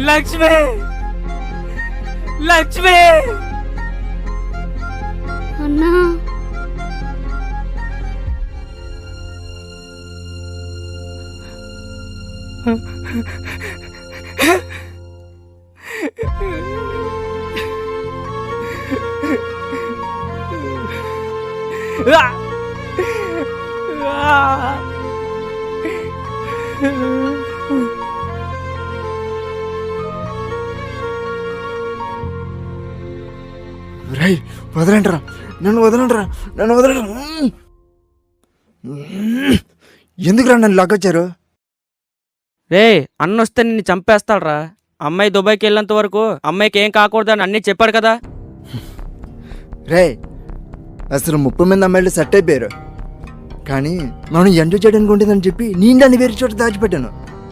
లక్ష్మి లక్ష్మి అన్నా రై వదలంటరా, నన్ను వదలంటరా, నన్ను వదలంటరా. ఎందుకురా నన్ను లాక్కొచ్చారు? రే అన్న వస్తే నిన్ను చంపేస్తాడ్రా. అమ్మాయి దుబాయ్కి వెళ్ళేంత వరకు అమ్మాయికి ఏం కాకూడదని అన్నీ చెప్పాడు కదా. రే అసలు 30 మంది అమ్మాయిలు సెట్ అయిపోయారు, కానీ మనం ఎంజాయ్ చేయడానికి ఉంటుందని చెప్పి నేను దాన్ని వేరే చోట దాచిపెట్టాను.